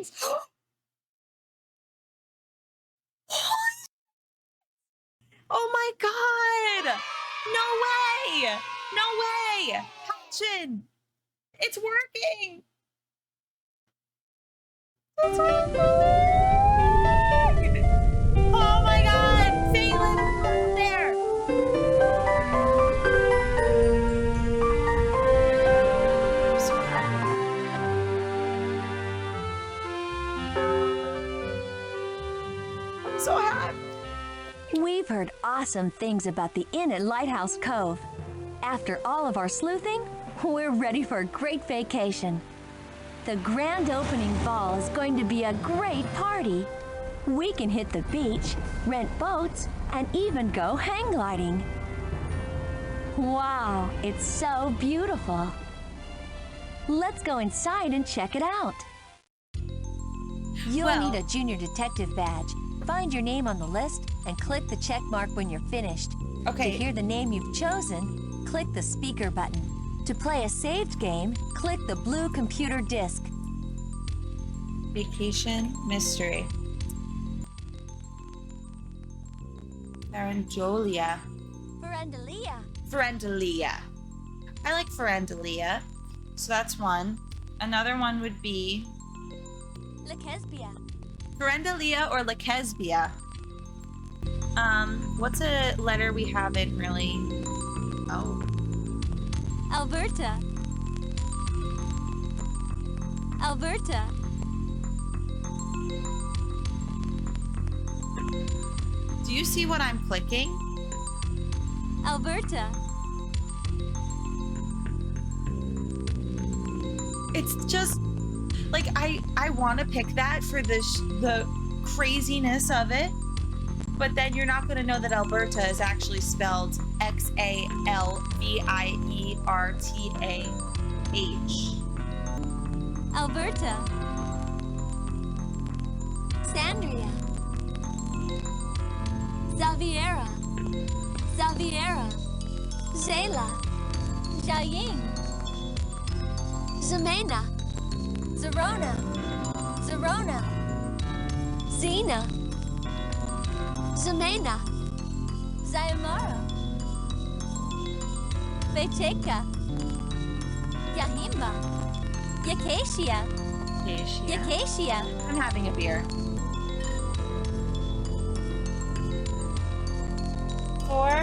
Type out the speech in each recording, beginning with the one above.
things. Oh my God. No way. No way. Passion. It's working. It's working. Oh my God. Phelan, out there. I'm so happy. I'm so happy. We've heard awesome things about the inn at Lighthouse Cove. After all of our sleuthing, we're ready for a great vacation. The grand opening ball is going to be a great party. We can hit the beach, rent boats, and even go hang gliding. Wow, it's so beautiful. Let's go inside and check it out. You'll need a junior detective badge. Find your name on the list and click the check mark when you're finished. Okay. To hear the name you've chosen, click the speaker button. To play a saved game, click the blue computer disc. Vacation Mystery. Farandolia. Farandalia. I like Farandalia. So that's one. Another one would be Farandalia or Lakesbia. What's a letter we haven't really? Oh. Alberta. Do you see what I'm clicking? Alberta. It's just like I want to pick that for the craziness of it, but then you're not going to know that Alberta is actually spelled Xalviertah. Alberta. Sandria. Xaviera. Zayla. Jiaying. Zamena. Zerona. Zena. Zamena. Zayamara. Beteka. Yahimba. Yacacia. I'm having a beer. For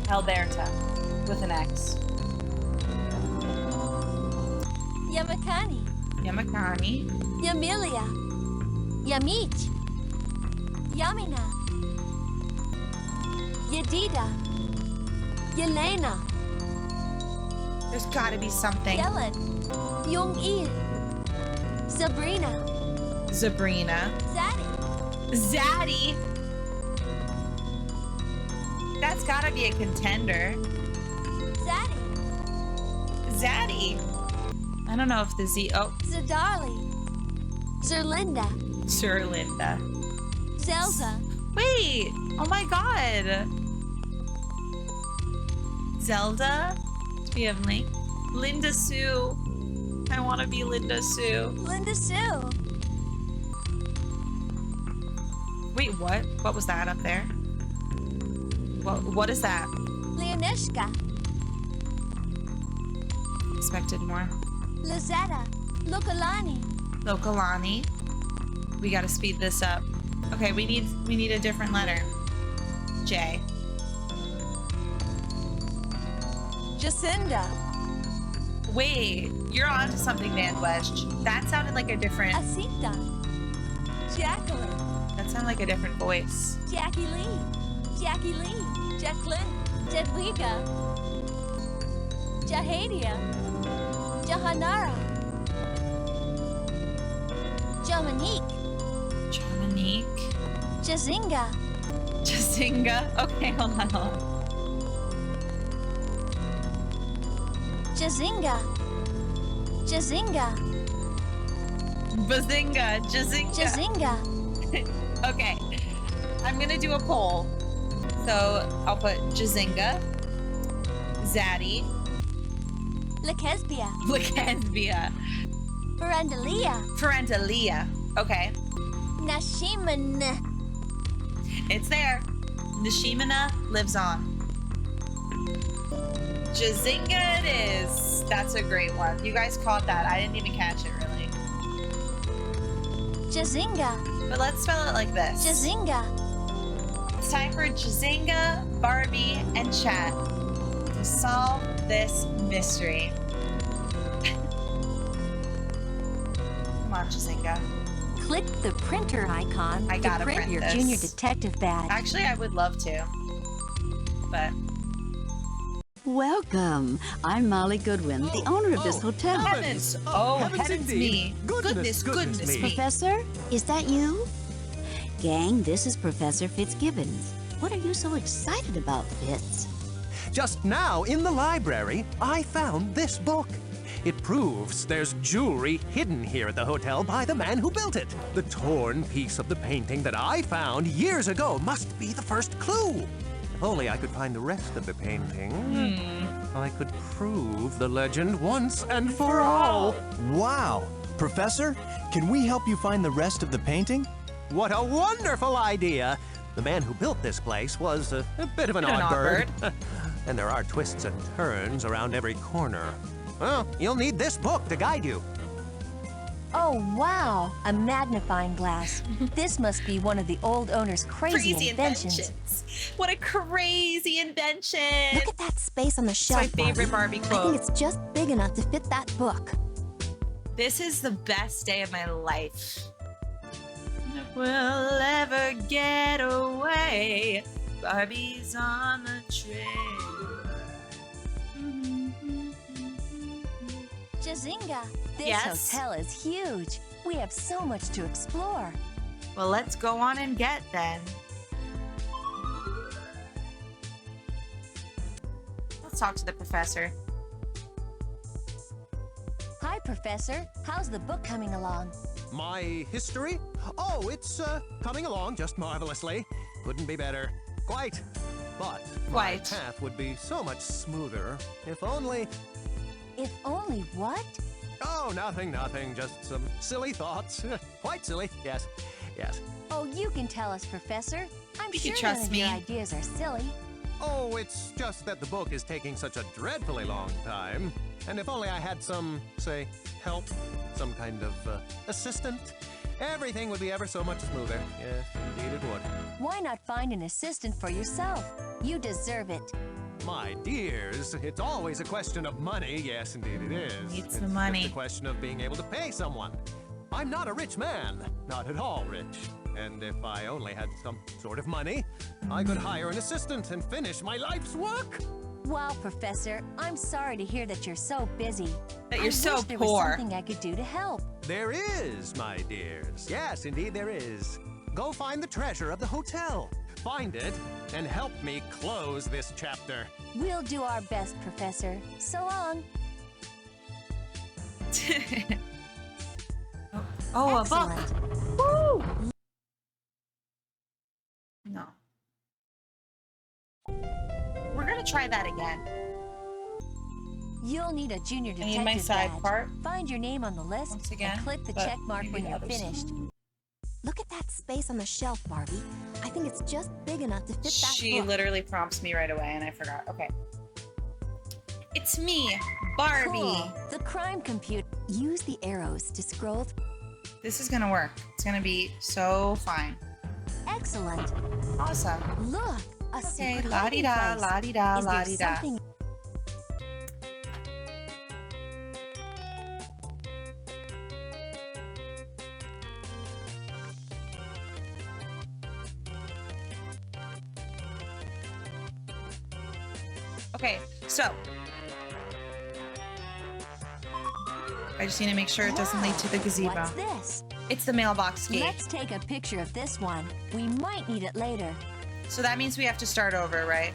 Alberta with an X. Yamakani. Yamilia. Yamich. Yamina. Yedida. Yelena. There's gotta be something. Yellen. Yong-il. Sabrina. Zaddy. That's gotta be a contender. Zaddy. I don't know if the Z. Oh. Zadarli. Zerlinda. Zelza. Wait. Oh my God. Zelda. We have Link. Linda Sue. I want to be Linda Sue. Linda Sue. Wait, what? What was that up there? What is that? Leonishka. Expected more. Lizetta. Lokalani. We gotta speed this up. Okay, we need a different letter. J. Jacinda. Wait, you're on to something, Van West. That sounded like a different... Asita. Jacqueline. That sounded like a different voice. Jackie Lee. Jacqueline. Jedwiga. Jahadia. Jahanara. Jomanique. Jazinga. Okay, hold on. Jazinga. Jazinga. Okay, I'm gonna do a poll. So I'll put Jazinga, Zaddy, Lakesbia. Farandalia. Farandalia. Okay. Nashiman. It's there. Nishimina lives on. Jazinga it is. That's a great one. You guys caught that. I didn't even catch it, really. Jazinga. But let's spell it like this. Jazinga. It's time for Jazinga, Barbie, and chat to solve this mystery. Come on, Jazinga. Click the printer icon I gotta to print print your this. junior detective badge. Actually, I would love to. But Welcome. I'm Molly Goodwin, the owner of this hotel. heavens! Oh, heavens heavens indeed. me! Goodness Goodness me! Professor, is that you? Gang, this is Professor Fitzgibbons. What are you so excited about, Fitz? Just now, in the library, I found this book. It proves there's jewelry hidden here at the hotel by the man who built it. The torn piece of the painting that I found years ago must be the first clue. If only I could find the rest of the painting, I could prove the legend once and for all. Wow! Professor, can we help you find the rest of the painting? What a wonderful idea! The man who built this place was a bit of an odd bird. And there are twists and turns around every corner. Well, you'll need this book to guide you. Oh, wow. A magnifying glass. This must be one of the old owner's crazy inventions. What a crazy invention! Look at that space on the It's my shelf, favorite Barbie I quote. think it's just big enough to fit that book. This is the best day of my life. We'll ever get away. Barbie's on the train. Jazinga. This Yes? hotel is huge. We have so much to explore. Well, let's go on and get then. Let's talk to the professor. Hi, Professor. How's the book coming along? My history? Oh, it's coming along just marvelously. Couldn't be better. Quite. But my Quite. path would be so much smoother if only... If only what? Oh, nothing. Just some silly thoughts. Quite silly. Yes. Oh, you can tell us, Professor. I'm You sure can trust none of me. your ideas are silly. Oh, it's just that the book is taking such a dreadfully long time. And if only I had some, say, help, some kind of assistant, everything would be ever so much smoother. Yes, indeed it would. Why not find an assistant for yourself? You deserve it. My dears, it's always a question of money. Yes, indeed it is. It's the money. Just a question of being able to pay someone. I'm not a rich man, not at all rich. And if I only had some sort of money, I could hire an assistant and finish my life's work. Wow, Professor, I'm sorry to hear that you're so busy. That you're I so wish there was poor. something I could do to help. There is, my dears. Yes, indeed there is. Go find the treasure of the hotel. Find it and help me close this chapter. We'll do our best, Professor. So long. Oh, a book. Excellent. Woo! No. We're gonna try that again. You'll need a junior I detective need my side badge. part. Find your name on the list Once again, and click the but check mark maybe when the you're others. finished. Look at that space on the shelf, Barbie. I think it's just big enough to fit that She book. literally prompts me right away, and I forgot. Okay. It's me, Barbie. Cool. The crime computer. Use the arrows to scroll. This is gonna work. It's gonna be so fine. Excellent. Awesome. Look, a Okay, secret la di hiding da, place. la di da, Is la there di da. something? Okay, so I just need to make sure it doesn't lead to the gazebo. What's this? It's the mailbox gate. Let's take a picture of this one. We might need it later. So that means we have to start over, right?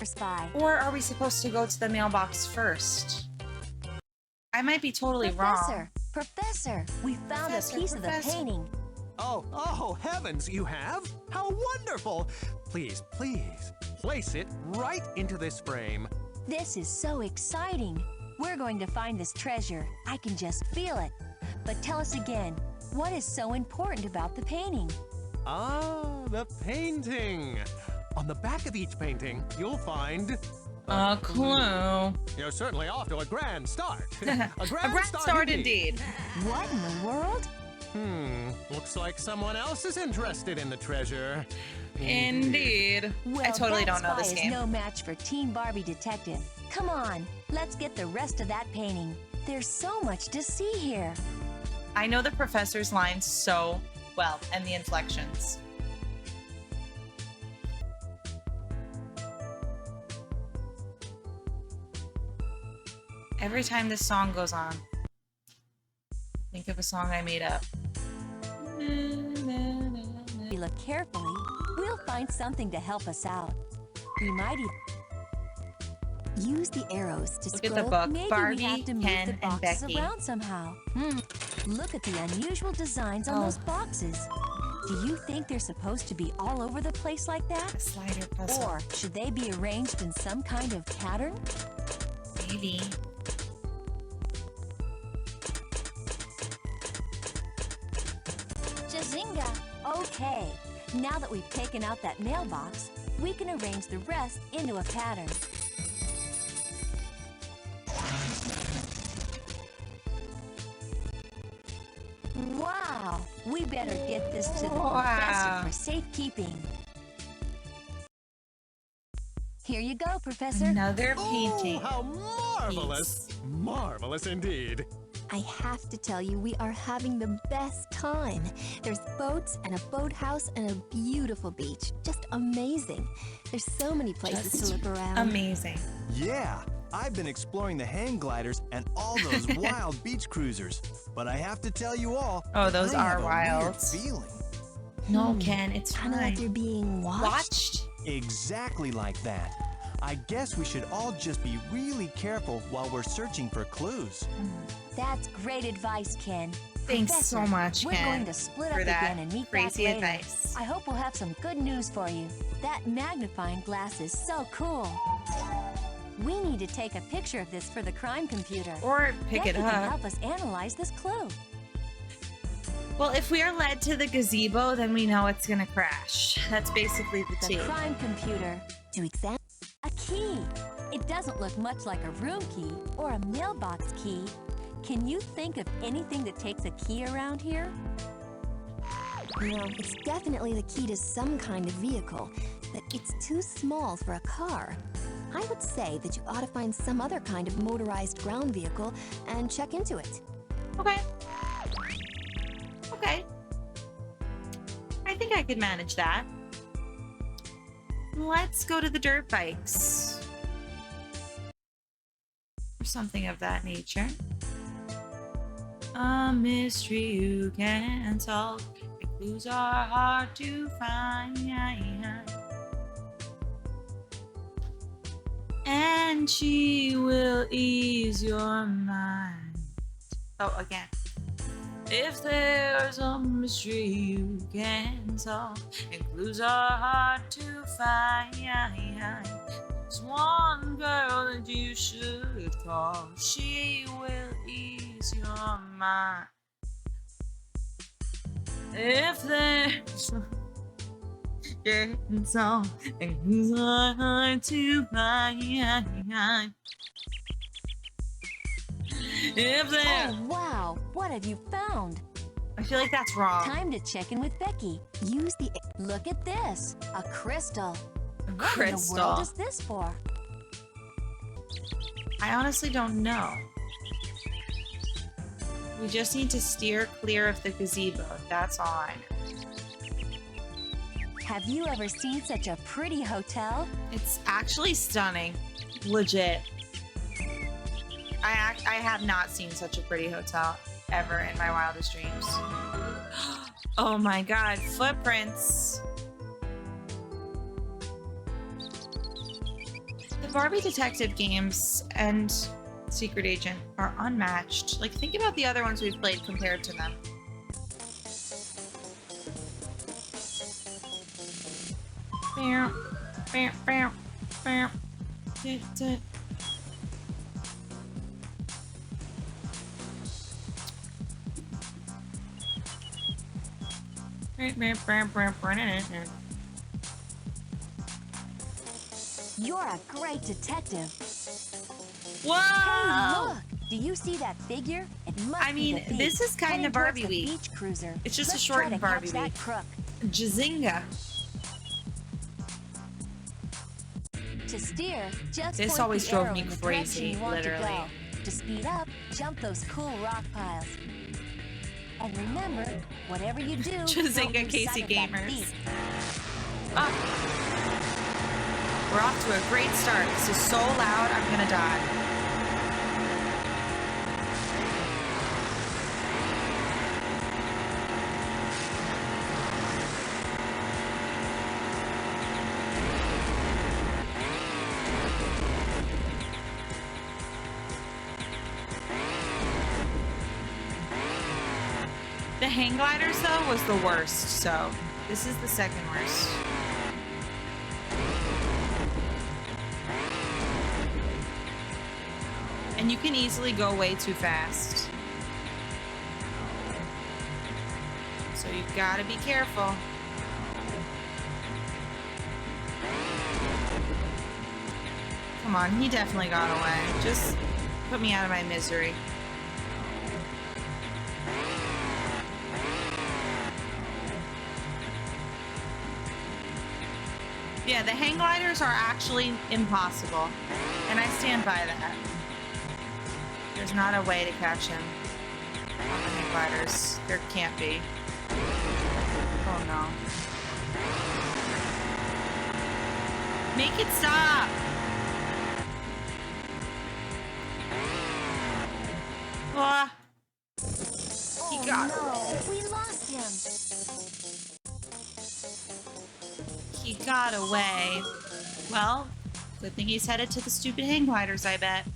Spy. Or are we supposed to go to the mailbox first? I might be totally wrong. Professor, we found Professor, a piece of the Professor. painting. Oh, heavens, you have? How wonderful! Please, place it right into this frame. This is so exciting. We're going to find this treasure. I can just feel it. But tell us again, what is so important about the painting? Ah, the painting. On the back of each painting, you'll find A clue. You're certainly off to a grand start. A grand start indeed. What in the world? Looks like someone else is interested in the treasure. Indeed. Well, I totally that don't know this spy is game. no match for Team Barbie Detective. Come on, let's get the rest of that painting. There's so much to see here. I know the professor's lines so well, and the inflections. Every time this song goes on, think of a song I made up. If we look carefully, we'll find something to help us out. We might Use the arrows to Look at scroll. the book. Maybe Barbie, we have to move Ken, the and boxes Becky. around somehow. Look at the unusual designs on Oh. those boxes. Do you think they're supposed to be all over the place like A that? slider puzzle. Or should they be arranged in some kind of pattern? Maybe. Jazinga! Okay, now that we've taken out that mailbox, we can arrange the rest into a pattern. Wow! We better get this to the Wow. professor for safekeeping. Here you go, Professor. Another painting. Oh, how marvelous! Marvelous indeed. I have to tell you, we are having the best time. There's boats and a boathouse and a beautiful beach. Just amazing. There's so many places Just to look around. amazing. Yeah, I've been exploring the hang gliders and all those wild beach cruisers. But I have to tell you all, Oh, those I are have a wild. weird feeling. No, Ken, it's Kind of like fine. you're being watched. Watched? Exactly like that. I guess we should all just be really careful while we're searching for clues. That's great advice, Ken. Thanks Professor, so much, we're Ken, going to split for up that again and meet crazy back later. advice. I hope we'll have some good news for you. That magnifying glass is so cool. We need to take a picture of this for the crime computer. Or pick Becky it can up. help us analyze this clue. Well, if we are led to the gazebo, then we know it's gonna crash. That's basically the The tea. crime computer. To examine. A key. It doesn't look much like a room key or a mailbox key. Can you think of anything that takes a key around here? No, it's definitely the key to some kind of vehicle, but it's too small for a car. I would say that you ought to find some other kind of motorized ground vehicle and check into it. Okay. Okay. I think I could manage that. Let's go to the dirt bikes. Or something of that nature. A mystery you can't solve. The clues are hard to find. And she will ease your mind. Oh, again. If there's a mystery you can't solve, and clues are hard to find, there's one girl that you should call. She will ease your mind. If there's a can't solve, and clues are hard to find. If there, Oh, wow. What have you found? I feel like that's wrong. Time to check in with Becky. Use the Look at this. A crystal. What in the Crystal. world is this for? I honestly don't know. We just need to steer clear of the gazebo. That's all I know. Have you ever seen such a pretty hotel? It's actually stunning. Legit. I have not seen such a pretty hotel ever in my wildest dreams. Oh my god, footprints. The Barbie Detective games and Secret Agent are unmatched. Like, think about the other ones we've played compared to them. Bam, bam, bam, bam. You're a great detective. Whoa! Hey, look! Do you see that figure? It must I be mean, the thief, this is kind heading of towards Barbie the week. beach cruiser. It's just a Let's shortened try to Barbie catch that week. crook. Jazinga. To steer, just This point always the drove arrow me in the crazy, direction you want literally. to go. To speed up, jump those cool rock piles. And remember, whatever you do, Jazinga don't lose Casey sight of that Gamers. thief. Ah. We're off to a great start. This is so loud, I'm gonna die. The hang gliders, though, was the worst, so this is the second worst. And you can easily go way too fast. So you've got to be careful. Come on, he definitely got away. Just put me out of my misery. Yeah, the hang gliders are actually impossible. And I stand by that. There's not a way to catch him on the hang gliders. There can't be. Oh no. Make it stop! Ah. He got no, we lost him. He got away. Well, good thing he's headed to the stupid hang gliders, I bet.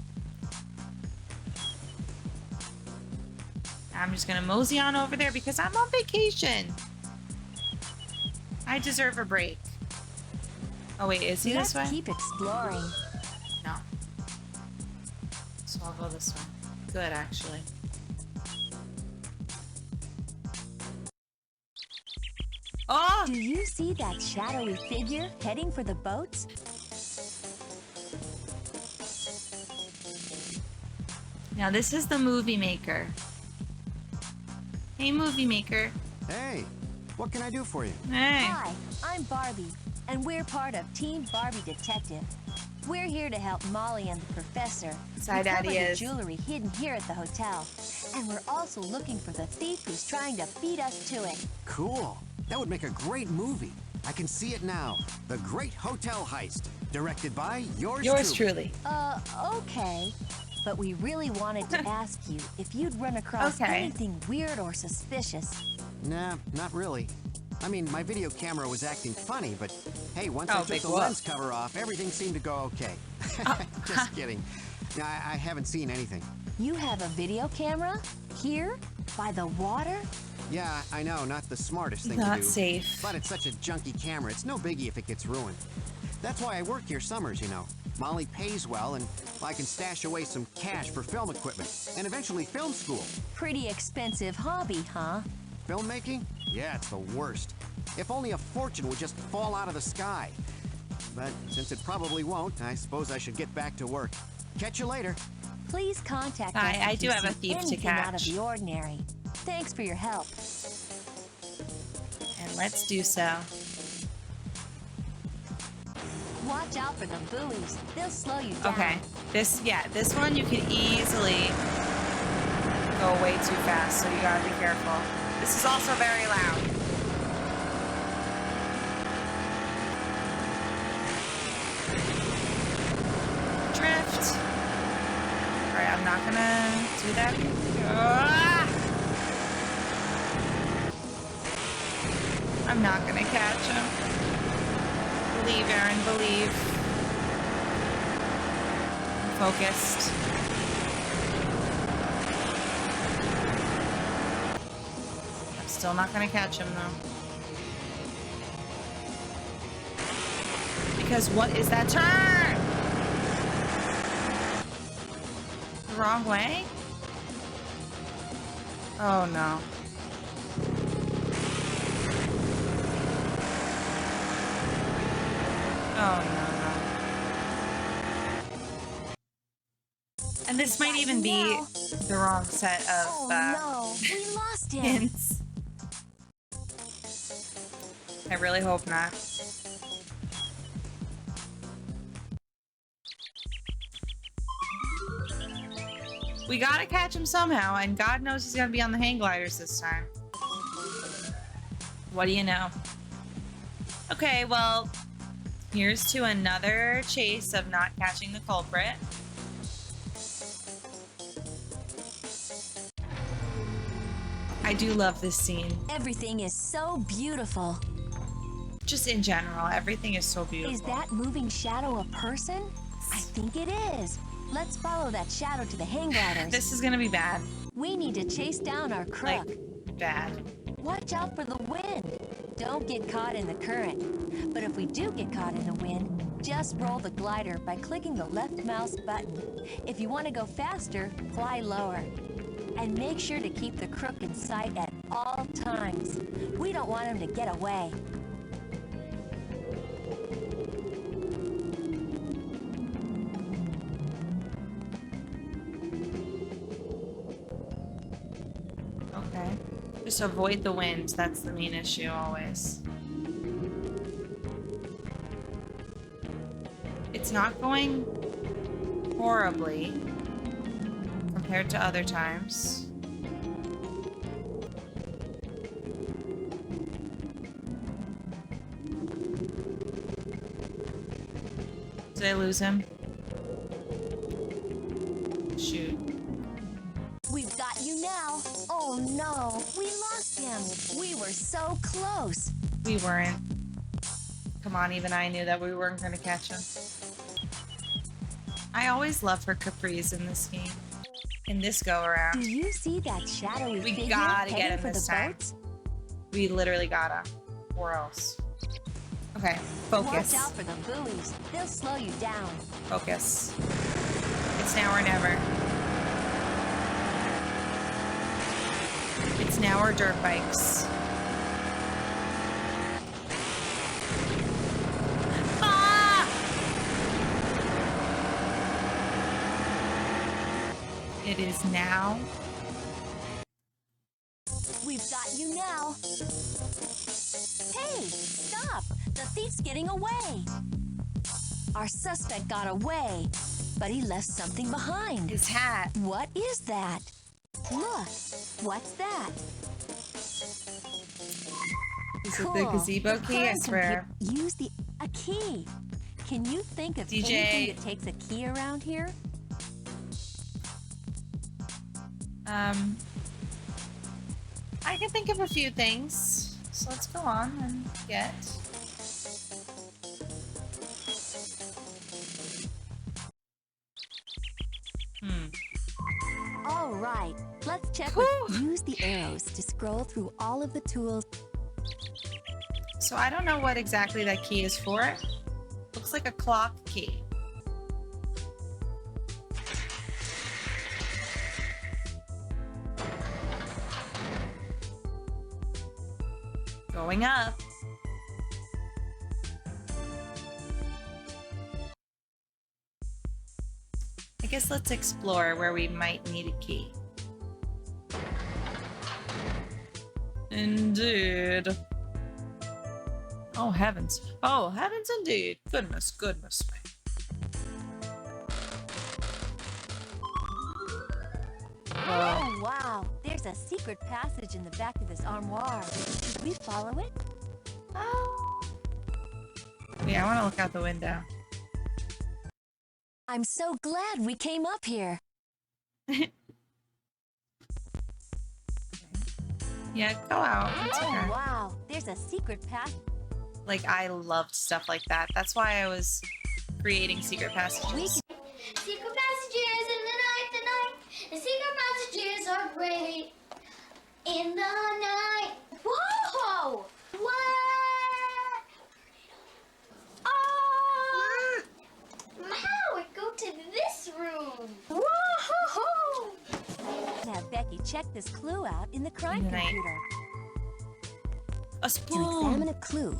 I'm just gonna mosey on over there because I'm on vacation. I deserve a break. Oh wait, is he Let's this way? keep exploring. No. So I'll go this way. Good, actually. Oh! Do you see that shadowy figure heading for the boats? Now this is the movie maker. Hey, movie maker. Hey, what can I do for you? Hey. Hi, I'm Barbie, and we're part of Team Barbie Detective. We're here to help Molly and the professor Side recover Daddy the is. jewelry hidden here at the hotel. And we're also looking for the thief who's trying to beat us to it. Cool. That would make a great movie. I can see it now. The Great Hotel Heist, directed by Yours truly. Okay. But we really wanted to ask you if you'd run across Okay. anything weird or suspicious. Nah, not really. I mean, my video camera was acting funny, but hey, once I Oh, took big the whoop. lens cover off, everything seemed to go okay. Just kidding. I haven't seen anything. You have a video camera? Here? By the water? Yeah, I know, not the smartest thing to Not do. safe. But it's such a junky camera, it's no biggie if it gets ruined. That's why I work here summers, you know. Molly pays well, and I can stash away some cash for film equipment, and eventually film school. Pretty expensive hobby, huh? Filmmaking? Yeah, it's the worst. If only a fortune would just fall out of the sky. But since it probably won't, I suppose I should get back to work. Catch you later. Please contact us I if do you have a see thief to anything out of catch. the ordinary. Thanks for your help. And let's do so. Watch out for the buoys. They'll slow you down. Okay. This one you can easily go way too fast, so you gotta be careful. This is also very loud. Drift. Alright, I'm not gonna do that. Ah! I'm not gonna catch him. Believe, Aaron, believe. I'm focused. I'm still not gonna catch him though. Because what is that turn? The wrong way? Oh no. Oh, no. And this might even be the wrong set of Oh no, we lost him. hints. I really hope not. We gotta catch him somehow, and God knows he's gonna be on the hang gliders this time. What do you know? Okay, well, here's to another chase of not catching the culprit. I do love this scene. Everything is so beautiful. Just in general, everything is so beautiful. Is that moving shadow a person? I think it is. Let's follow that shadow to the hang gliders. This is gonna be bad. We need to chase down our crook. Like, bad. Watch out for the wind. Don't get caught in the current. But if we do get caught in the wind, just roll the glider by clicking the left mouse button. If you want to go faster, fly lower. And make sure to keep the crook in sight at all times. We don't want him to get away. Okay. Just avoid the wind. That's the main issue always. It's not going horribly compared to other times. Did I lose him? Shoot. We've got you now. Oh no, we lost him. We were so close. We weren't. Come on, even I knew that we weren't going to catch him. I always love her capris in this game. In this go-around. Do you see that shadowy We figure gotta get heading him for this the time. boats? We literally gotta. Or else. Okay, focus. Watch out for the buoys. They'll slow you down. Focus. It's now or never. It's now or dirt bikes. Ah! It is now. We've got you now. Hey, stop! The thief's getting away. Our suspect got away, but he left something behind. His hat. What is that? Look, what's that? Is it the gazebo key? I Come on, swear. Use a key. Can you think of DJ. anything that takes a key around here? I can think of a few things. So let's go on and get. All right, let's check. Use the arrows to scroll through all of the tools. So I don't know what exactly that key is for. Looks like a clock key. Going up. I guess let's explore where we might need a key. Indeed. Oh, heavens. Oh, heavens indeed. Goodness, goodness me. Oh, wow. There's a secret passage in the back of this armoire. Should we follow it? Oh. Yeah, I want to look out the window. I'm so glad we came up here. Yeah, go out. It's Oh, okay. wow. There's a secret path. Like, I loved stuff like that. That's why I was creating secret We passages. Secret passages in the night. The secret passages are great in the night. Whoa! What? Oh! How would go to this room? Whoa! have Becky check this clue out in the crime In the night. computer. A To spoon. examine a clue,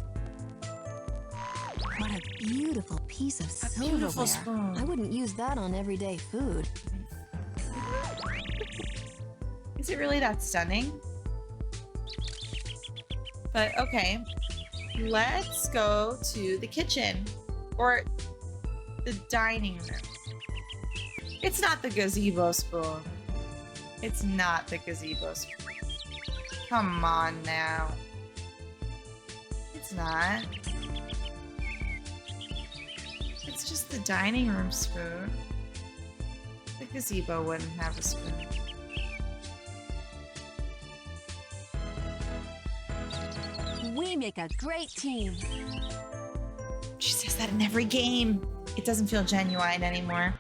What a beautiful piece of silverware. beautiful spoon. I wouldn't use that on everyday food. Is it really that stunning? But okay, let's go to the kitchen or the dining room. It's not the gazebo spoon. It's not the gazebo spoon. Come on now. It's not. It's just the dining room spoon. The gazebo wouldn't have a spoon. We make a great team. She says that in every game. It doesn't feel genuine anymore.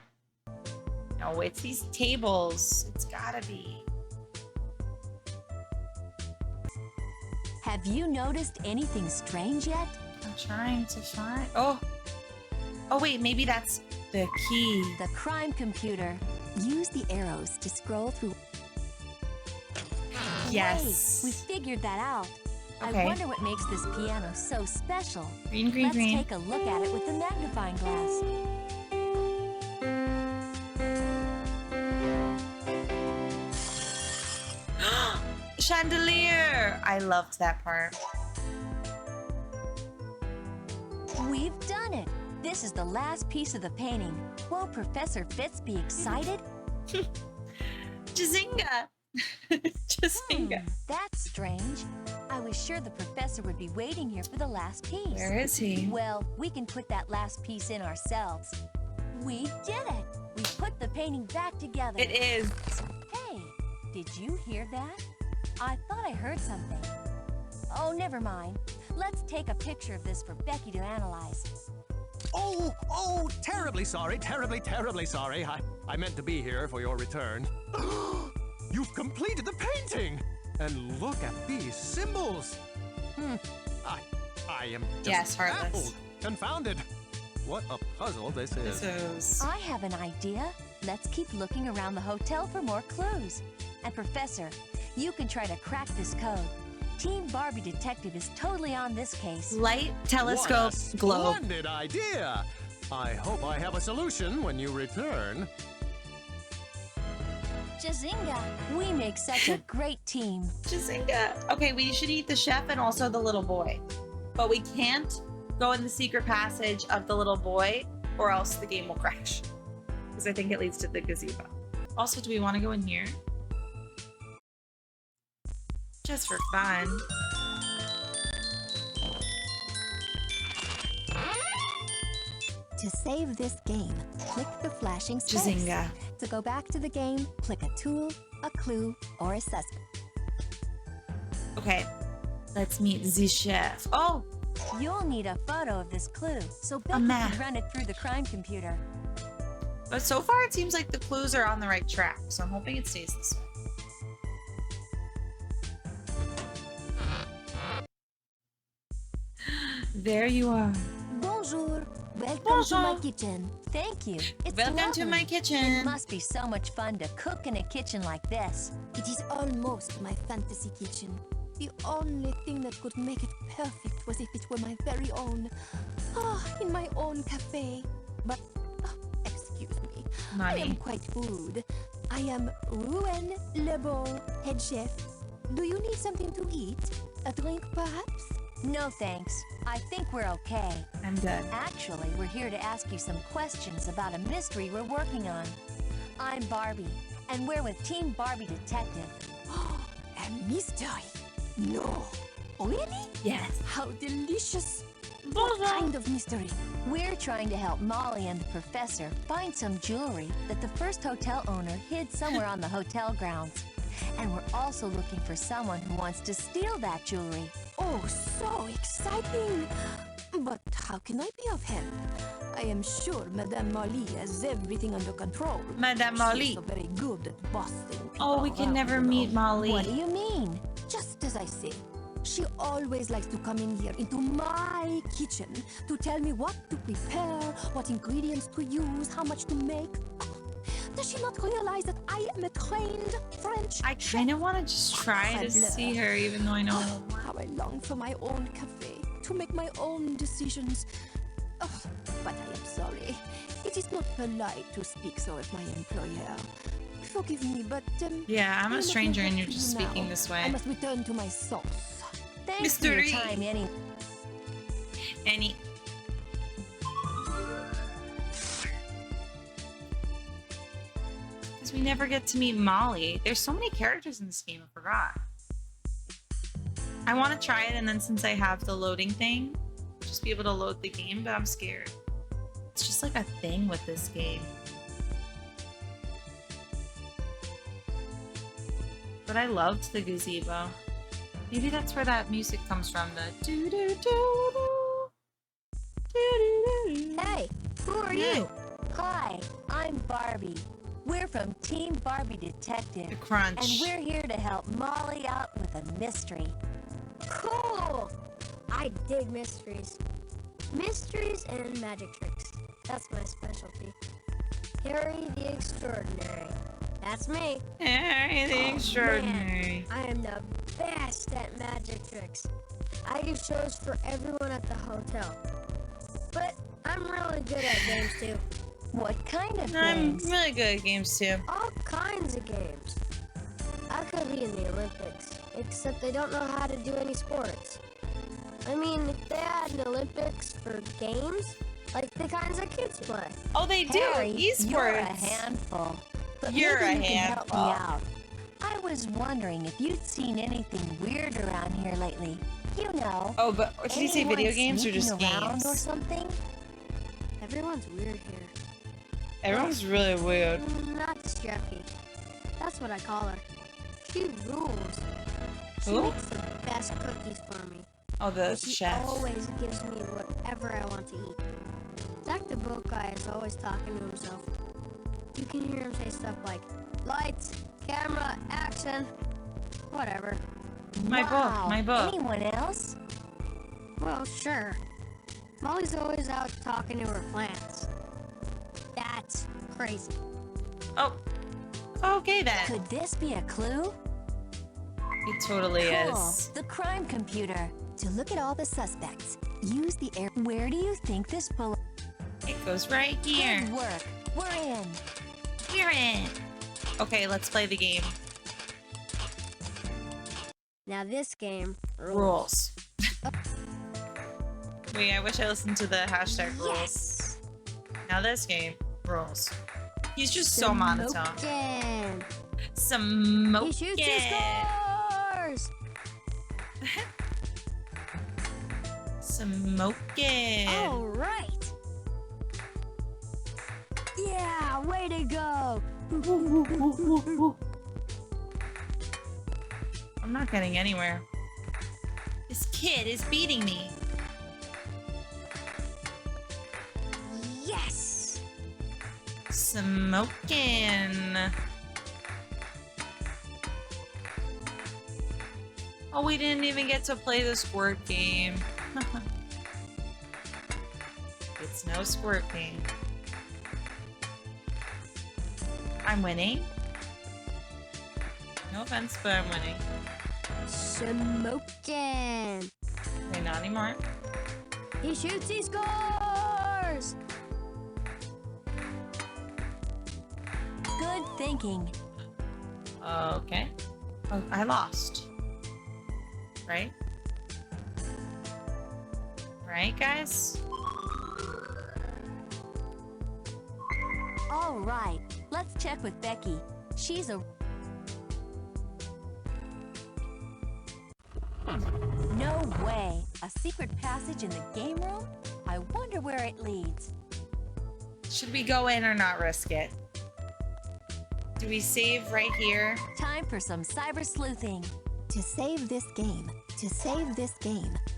No, it's these tables. It's gotta be. Have you noticed anything strange yet? I'm trying to find. Oh. Oh, wait, maybe that's the key. The crime computer. Use the arrows to scroll through. Yes. Wait, we figured that out. Okay. I wonder what makes this piano so special. Green, green, Let's green. take a look at it with the magnifying glass. Chandelier! I loved that part. We've done it. This is the last piece of the painting. Won't Professor Fitz be excited? Jazinga! Jazinga. That's strange. I was sure the professor would be waiting here for the last piece. Where is he? Well, we can put that last piece in ourselves. We did it! We put the painting back together. It is. Hey, did you hear that? I thought I heard something. Oh, never mind. Let's take a picture of this for Becky to analyze. Oh, terribly sorry, terribly sorry. I meant to be here for your return. You've completed the painting! And look at these symbols! I am just Yes, Heartless. baffled, confounded. What a puzzle this is. This is. I have an idea. Let's keep looking around the hotel for more clues. And Professor, you can try to crack this code. Team Barbie Detective is totally on this case. Light, telescope, What a globe. splendid idea! I hope I have a solution when you return. Jazinga, we make such a great team. Jazinga. Okay, we should eat the chef and also the little boy. But we can't go in the secret passage of the little boy or else the game will crash. Because I think it leads to the gazebo. Also, do we want to go in here? Just for fun. To save this game, click the flashing space. Jazinga. To go back to the game, click a tool, a clue, or a suspect. Okay, let's meet the chef. Oh, You'll need a photo of this clue, so Becky map. can run it through the crime computer. but so far it seems like the clues are on the right track, so I'm hoping it stays this way. There you are. Bonjour. Welcome Bonjour. to my kitchen. Thank you. It's Welcome to my lovely. kitchen. It must be so much fun to cook in a kitchen like this. It is almost my fantasy kitchen. The only thing that could make it perfect was if it were my very own. In my own cafe. But, excuse me. I am Mommy. quite rude. I am Rouen Lebeau, head chef. Do you need something to eat? A drink, perhaps? No thanks. I think we're okay. I'm good. Actually, we're here to ask you some questions about a mystery we're working on. I'm Barbie, and we're with Team Barbie Detective. A mystery? No. Really? Yes. How delicious. Bonjour. What kind of mystery? We're trying to help Molly and the professor find some jewelry that the first hotel owner hid somewhere on the hotel grounds. And we're also looking for someone who wants to steal that jewelry. Oh, so exciting! But how can I be of help? I am sure Madame Molly has everything under control. Madame She Molly. is so very good at bossing people Oh, we can around, never you know. meet Molly. What do you mean? Just as I say, she always likes to come in here into my kitchen to tell me what to prepare, what ingredients to use, how much to make. Does she not realize that I am a trained French I kind of want to just try to see her, even though I know. How I long for my own cafe, to make my own decisions. Oh, but I am sorry. It is not polite to speak so of my employer. Forgive me, but Yeah, I'm I a must stranger get and back you're to just you now. speaking this I way. must return to my sauce. Thanks for your Mystery. time, Annie. Any. Because we never get to meet Molly. There's so many characters in this game, I forgot. I want to try it, and then since I have the loading thing, just be able to load the game, but I'm scared. It's just like a thing with this game. But I loved the gazebo. Maybe that's where that music comes from, the doo doo doo doo. Hey, who are Yeah. you? Hi, I'm Barbie. We're from Team Barbie The Detective. crunch. And we're here to help Molly out with a mystery. Cool! I dig mysteries. Mysteries and magic tricks. That's my specialty. Harry the Extraordinary. That's me. Harry the Oh, Extraordinary. I am the best at magic tricks. I do shows for everyone at the hotel. But I'm really good at games too. What kind of I'm games? really good at games too. All kinds of games. I could be in the Olympics, except they don't know how to do any sports. I mean, if they had an Olympics for games, like the kinds that kids play. Oh, they do. Harry, you're a Esports. handful. But You're maybe a you can help me handful. out. I was wondering if you'd seen anything weird around here lately. You know. Oh, but did you say video anyone games or just sneaking around games? or something? Everyone's weird here. Everyone's really weird. Not Steffi. That's what I call her. She rules. She Who? makes the best cookies for me. Oh, the And she chef. always gives me whatever I want to eat. Zach the book guy is always talking to himself. You can hear him say stuff like, lights, camera, action, whatever. My Wow. book. My book. Anyone else? Well, sure. Molly's always out talking to her plants. That's crazy. Oh. Okay then. Could this be a clue? It totally Cool. is. The crime computer. To look at all the suspects, use the air. Where do you think this bullet? It goes right here. Good work. We're in. We're in. Okay, let's play the game. Now this game Rules. Wait, I wish I listened to the hashtag rules. Yes! Now this game rules. He's just so monotone. Smokin'. Smoking. He shoots, he scores! Smoking. All right. Yeah, way to go. I'm not getting anywhere. This kid is beating me. Yes. Smoking. Oh, we didn't even get to play the squirt game. It's no squirt game. I'm winning. No offense, but I'm winning. Smokin'. Okay, not anymore. He shoots, he scores. Good thinking. Okay. Oh, I lost. Right? Right, guys? All right. Let's check with Becky. She's a... No way. A secret passage in the game room? I wonder where it leads. Should we go in or not risk it? Do we save right here? Time for some cyber sleuthing. To save this game,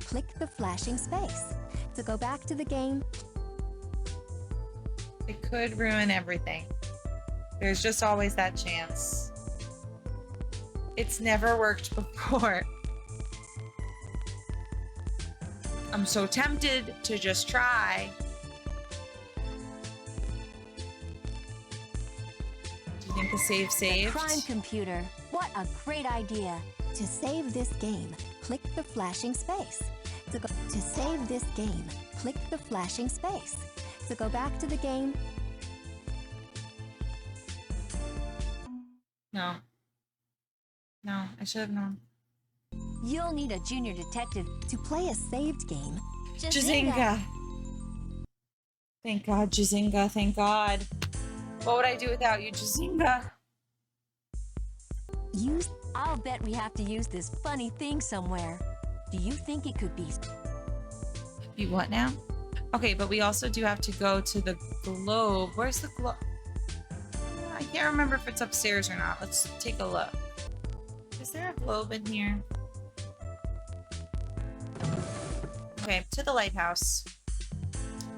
click the flashing space. To go back to the game, It could ruin everything. There's just always that chance. It's never worked before. I'm so tempted to just try. Do you think the save The saved? crime computer. What a great idea. to save this game, click the flashing space. To save this game, click the flashing space. So go back to the game. No. No, I should have known. You'll need a junior detective. To play a saved game, Jazinga. Thank God, Jazinga. Thank God. What would I do without you, Jazinga? I'll bet we have to use this funny thing somewhere. Do you think it could be? Be what now? Okay, but we also do have to go to the globe. Where's the globe? I can't remember if it's upstairs or not. Let's take a look. Is there a globe in here? Okay, to the lighthouse,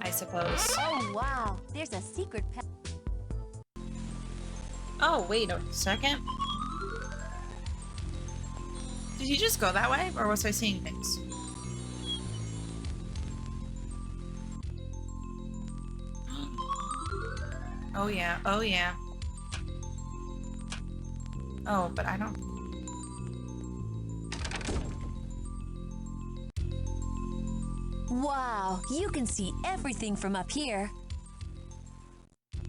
I suppose. Oh wow, there's a secret path. Oh, wait a second. Did he just go that way, or was I seeing things? Oh yeah, oh yeah. Oh, but I don't... Wow, you can see everything from up here. Do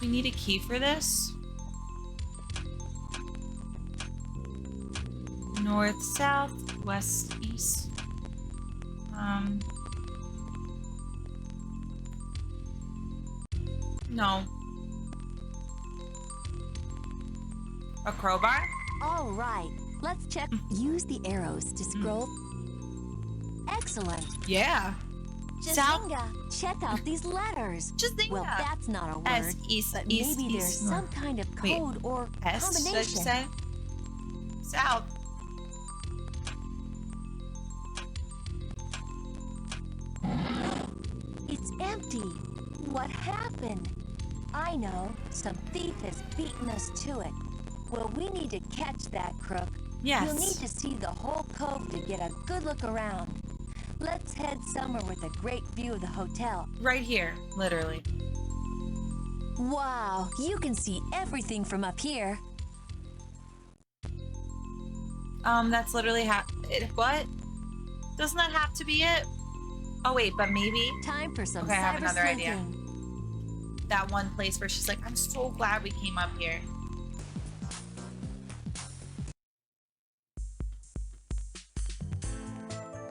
we need a key for this? North, south, west, east. No. A crowbar? All right, let's check. use the arrows to scroll. Excellent. Yeah. South. Jazinga, check out these letters. Jazinga. Well, that's not a word, S, east, but east, maybe there's east, some north. kind of Wait, code or S, did I combination. just say? South. It's empty. What happened? I know. Some thief has beaten us to it. Well, we need to catch that crook. Yes. You'll need to see the whole cove to get a good look around. Let's head somewhere with a great view of the hotel. Right here, literally. Wow, you can see everything from up here. That's literally what? Doesn't that have to be it? Oh wait, but maybe Time for some Okay, I have cyber another idea. sleuthing. that one place where she's like, I'm so glad we came up here.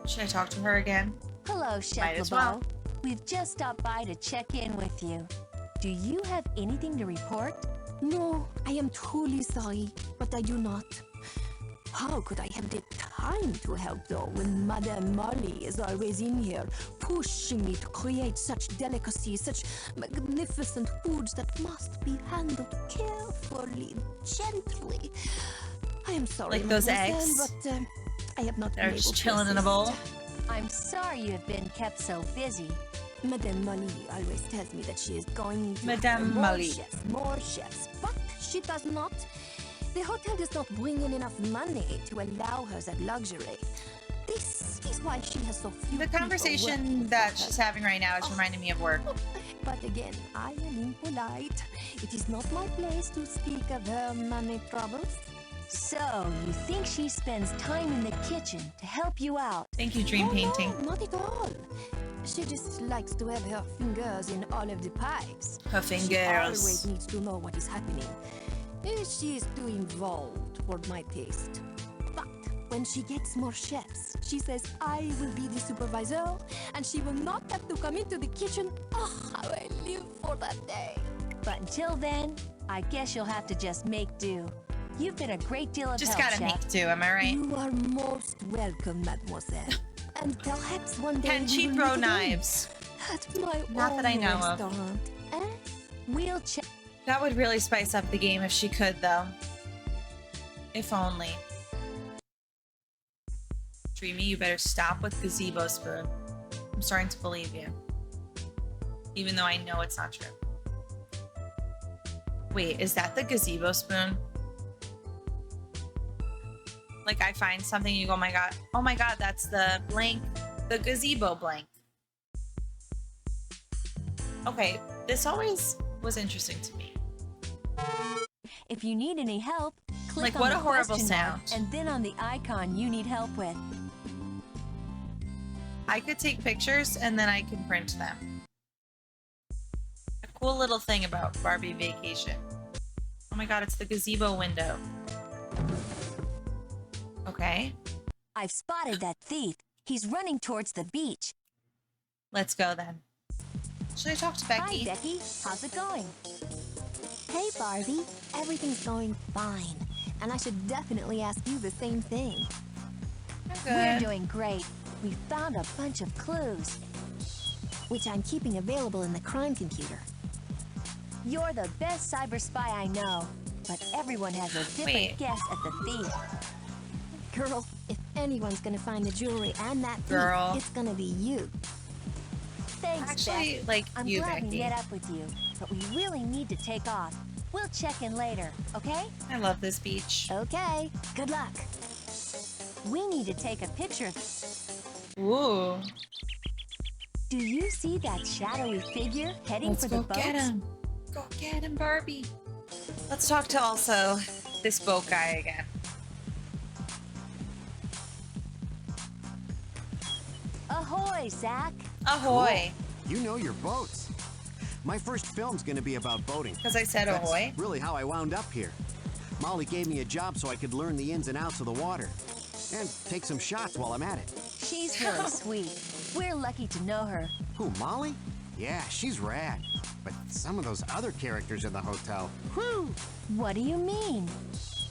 Should I talk to her again? Hello, Chef Might as LeBeau. well. We've just stopped by to check in with you. Do you have anything to report? No, I am truly sorry, but I do not. How could I have the time to help though when Madame Molly is always in here, pushing me to create such delicacies, such magnificent foods that must be handled carefully, gently. I am sorry, Like those mademoiselle, eggs? but I have not They're been able just to chilling in a bowl. assist. I'm sorry you have been kept so busy. Madame Molly always tells me that she is going to Madame hire Molly. more chefs, but she does not. The hotel does not bring in enough money to allow her that luxury. This is why she has so few The people conversation working that for her. she's having right now is reminding me of work. But again, I am impolite. It is not my place to speak of her money troubles. So, you think she spends time in the kitchen to help you out? Thank you, Dream Painting. No, not at all. She just likes to have her fingers in all of the pies. Her She fingers. always needs to know what is happening. She is too involved for my taste. But when she gets more chefs, she says I will be the supervisor and she will not have to come into the kitchen. Oh, how I live for that day. But until then, I guess you'll have to just make do. You've been a great deal of Just help, gotta Chef. make do, am I right? You are most welcome, mademoiselle. And perhaps one day Can we she will throw meet again knives? at my Not that I own know of. restaurant. We'll check. That would really spice up the game if she could, though. If only. Dreamy, you better stop with gazebo spoon. I'm starting to believe you. Even though I know it's not true. Wait, is that the gazebo spoon? Like I find something, you go, oh my god, that's the blank, the gazebo blank. Okay, this always was interesting to me. If you need any help, click Like, on what the a horrible question mark sound. and then on the icon you need help with. I could take pictures and then I can print them. A cool little thing about Barbie Vacation. Oh my god, it's the gazebo window. Okay, I've spotted that thief. He's running towards the beach. let's go then. Should I talk to Becky? Hi, Becky. How's it going? Hey, Barbie. Everything's going fine. And I should definitely ask you the same thing. I'm We're good. doing great. We found a bunch of clues. Which I'm keeping available in the crime computer. You're the best cyber spy I know, but everyone has a different Wait. guess at the thief. Girl, if anyone's gonna find the jewelry and that thief, Girl. it's gonna be you. Thanks, Actually, Beck. like I'm you, glad we Becky. met up with you, but we really need to take off. We'll check in later, okay? I love this beach. Okay, good luck. We need to take a picture. Ooh. Do you see that shadowy figure heading Let's for go the boats? get him. Go get him, Barbie. Let's talk to also this boat guy again. Ahoy, Zach. Ahoy. You know your boats. My first film's gonna be about boating. Because I said That's ahoy. really how I wound up here. Molly gave me a job so I could learn the ins and outs of the water. And take some shots while I'm at it. She's really sweet. We're lucky to know her. Who, Molly? Yeah, she's rad. But some of those other characters in the hotel, whew! What do you mean?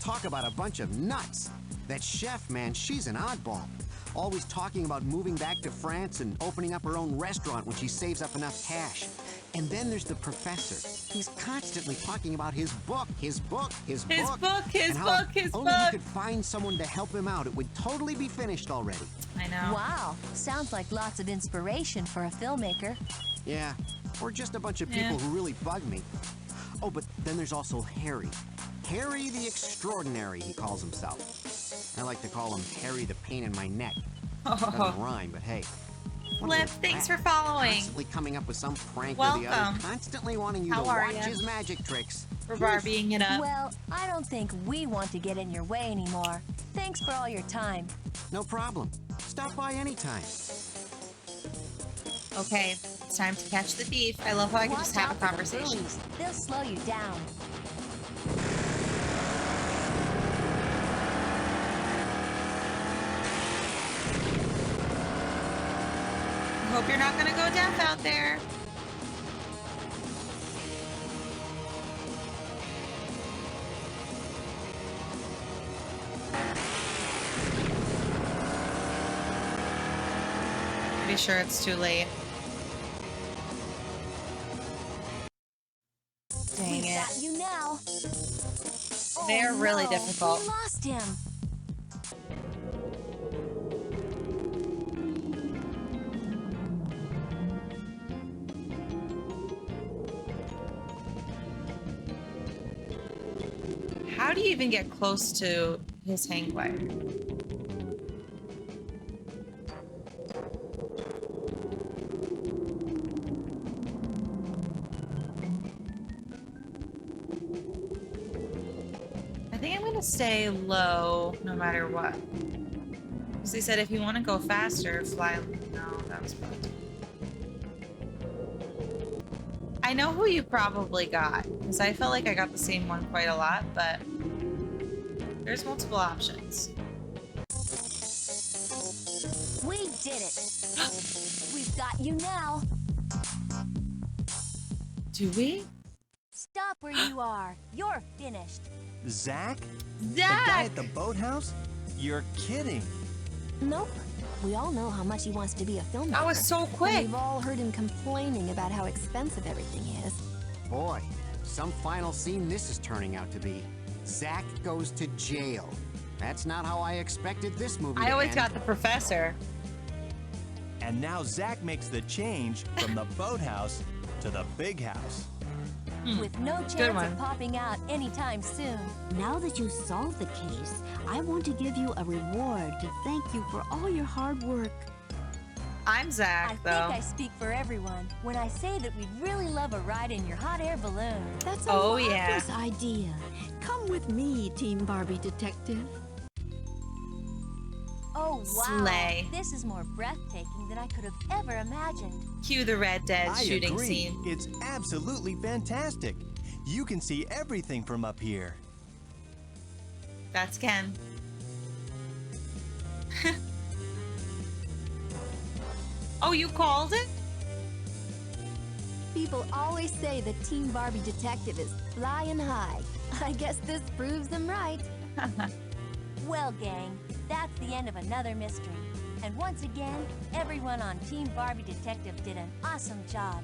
Talk about a bunch of nuts. That chef, man, she's an oddball. Always talking about moving back to France and opening up her own restaurant when she saves up enough cash. And then there's the professor. He's constantly talking about his book, His and book, how his only he book. could find someone to help him out, it would totally be finished already. I know. Wow, sounds like lots of inspiration for a filmmaker. Yeah, or just a bunch of Yeah. people who really bug me. Oh, but then there's also Harry. Harry the Extraordinary, he calls himself. I like to call him Harry the Pain in my neck. Doesn't rhyme, but hey. What a Flip, little thanks brat. for following. Constantly coming up with some prank or the Welcome. other. Constantly wanting you How to are watch ya? his magic tricks. For Barbieing it up. Well, I don't think we want to get in your way anymore. Thanks for all your time. No problem. Stop by anytime. Okay, it's time to catch the thief. I love how I can just Watch have out a for the conversation. bullies. They'll slow you down. I hope you're not gonna go deaf out there. Pretty sure it's too late. Dang We've it. got you now. They're Oh, really no. difficult. We lost him. How do you even get close to his hang glider? I think I'm gonna stay low no matter what. Because they said if you want to go faster, fly. No, that was bad. I know who you probably got, because I felt like I got the same one quite a lot, but there's multiple options. We did it. We've got you now. Do we? Stop where you are. You're finished. Zach? The Zach! guy at the boathouse? You're kidding. Nope. We all know how much he wants to be a filmmaker. That was so And quick. we've all heard him complaining about how expensive everything is. Boy, some final scene this is turning out to be. Zach goes to jail. That's not how I expected this movie to I always end. got the professor. And now Zach makes the change from the boathouse to the big house. With no chance Good one. of popping out anytime soon. Now that you solved the case, I want to give you a reward to thank you for all your hard work. I'm I Zach, think though. I speak for everyone when I say that we'd really love a ride in your hot air balloon. That's a Oh, yeah. marvelous idea. Come with me, Team Barbie Detective. Oh, Slay. This is more breathtaking than I could have ever imagined. Cue the Red Dead I shooting agree. scene. It's absolutely fantastic. You can see everything from up here. That's Ken. Oh, you called it? People always say the Team Barbie Detective is flying high. I guess this proves them right. Well, gang, that's the end of another mystery. And once again, everyone on Team Barbie Detective did an awesome job.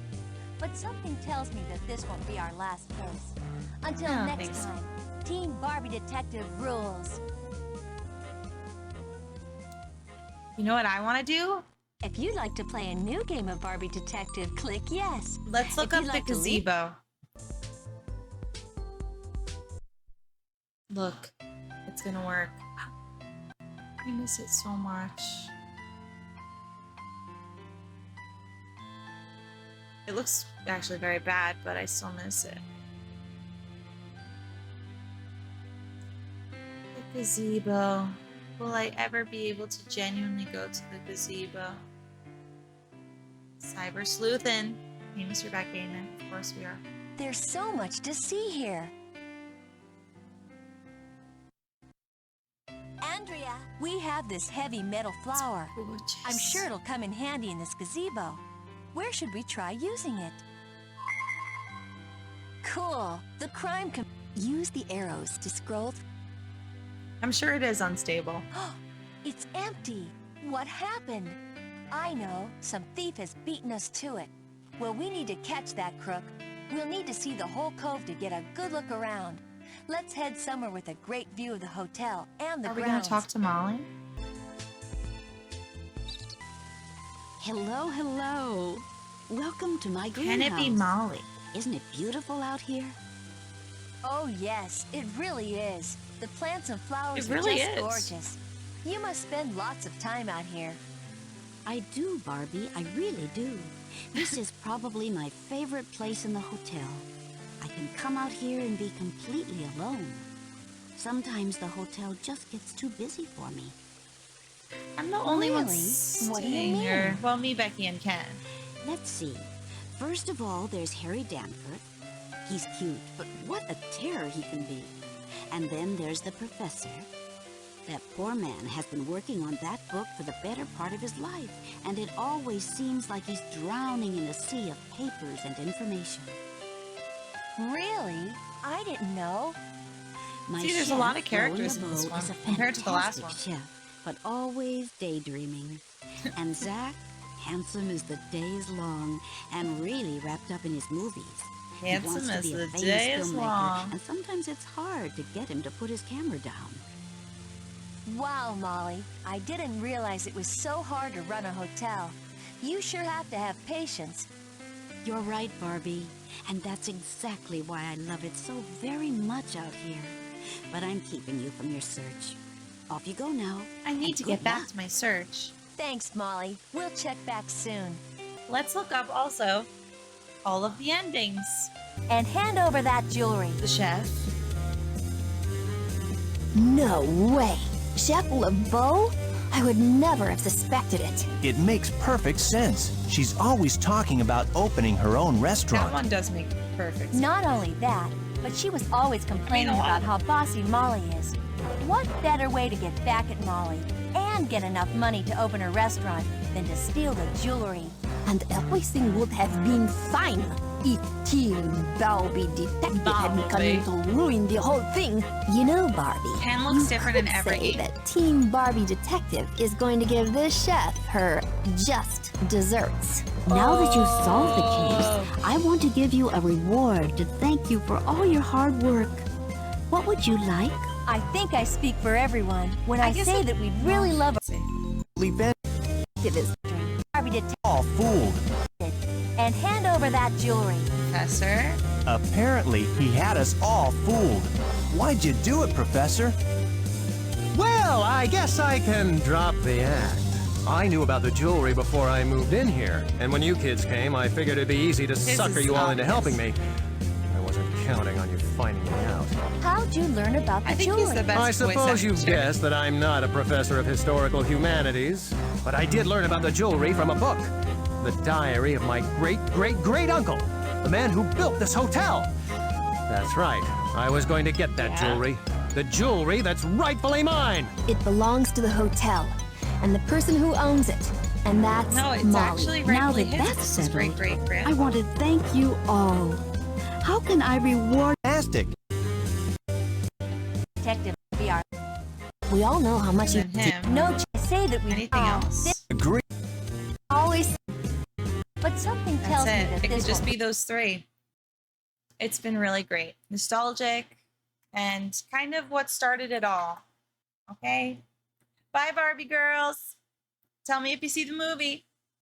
But something tells me that this won't be our last case. Until I don't next think so. time, Team Barbie Detective rules. You know what I want to do? If you'd like to play a new game of Barbie Detective, click yes. Let's look If up you'd the like to leave- gazebo. Look, it's gonna work. I miss it so much. It looks actually very bad, but I still miss it. The gazebo. Will I ever be able to genuinely go to the gazebo? Cyber sleuthin'. Hey, Mr. Backgammon. Of course we are. There's so much to see here. Andrea, we have this heavy metal flower. Gorgeous. I'm sure it'll come in handy in this gazebo. Where should we try using it? Cool. The crime com- Use the arrows to scroll through. I'm sure it is unstable. It's empty. What happened? I know. Some thief has beaten us to it. Well, we need to catch that crook. We'll need to see the whole cove to get a good look around. Let's head somewhere with a great view of the hotel and the Are we gonna grounds. talk to Molly? Hello, hello. Welcome to my greenhouse. Can it be Molly? Isn't it beautiful out here? Oh yes, it really is. The plants and flowers It really are just is. gorgeous. You must spend lots of time out here. I do, Barbie. I really do. This is probably my favorite place in the hotel. I can come out here and be completely alone. Sometimes the hotel just gets too busy for me. I'm the only one Really? What do you staying mean? here. Well, me, Becky, and Ken. Let's see. First of all, there's Harry Danforth. He's cute, but what a terror he can be. And then there's the professor. That poor man has been working on that book for the better part of his life, and it always seems like he's drowning in a sea of papers and information. Really? I didn't know. My See, there's a chef, lot of characters Lo in this and Beau, one is a compared to the last fantastic chef, but always daydreaming. And Zach, handsome as the day is long, and really wrapped up in his movies. He Handsome wants to as be a the famous day is filmmaker, long. and sometimes it's hard to get him to put his camera down. Wow, Molly. I didn't realize it was so hard to run a hotel. You sure have to have patience. You're right, Barbie, and that's exactly why I love it so very much out here. But I'm keeping you from your search. Off you go now. I need and to good get back luck. to my search. Thanks, Molly. We'll check back soon. Let's look up also all of the endings. And hand over that jewelry. The chef. No way! Chef LeBeau? I would never have suspected it. It makes perfect sense. She's always talking about opening her own That restaurant. one does make perfect sense. Not only that, but she was always complaining a lot. about how bossy Molly is. What better way to get back at Molly and get enough money to open her restaurant than to steal the jewelry? And everything would have been fine if Team Barbie Detective hadn't come in to ruin the whole thing. You know, Barbie. Ken looks you different in could every say game. that Team Barbie Detective is going to give this chef her just desserts. Now that you've solved the case, I want to give you a reward to thank you for all your hard work. What would you like? I think I speak for everyone when I guess say it- that we'd really love Been Is Barbie Detective all fooled. and hand over that jewelry. Professor. Apparently, he had us all fooled. Why'd you do it, Professor? Well, I guess I can drop the act. I knew about the jewelry before I moved in here, and when you kids came, I figured it'd be easy to sucker is you all into obvious. helping me. I wasn't counting on you finding me out. How'd you learn about the I think jewelry? he's the best I voice suppose you've actor. guessed that I'm not a professor of historical humanities, but I did learn about the jewelry from a book. The diary of my great-great-great-uncle, the man who built this hotel. That's right. I was going to get that jewelry. The jewelry that's rightfully mine. It belongs to the hotel and the person who owns it. And that's No, it's Molly. actually Now rightfully that his. that's It's his settled, great-great-grand. I want to thank you all. How can I reward? Fantastic. Detective Barbie. We all know how much you Than him. No, say that we Anything else? Agree. always. But something tells That's me it. that It could this just one. be those three. It's been really great. Nostalgic and kind of what started it all. Okay? Bye, Barbie girls. Tell me if you see the movie.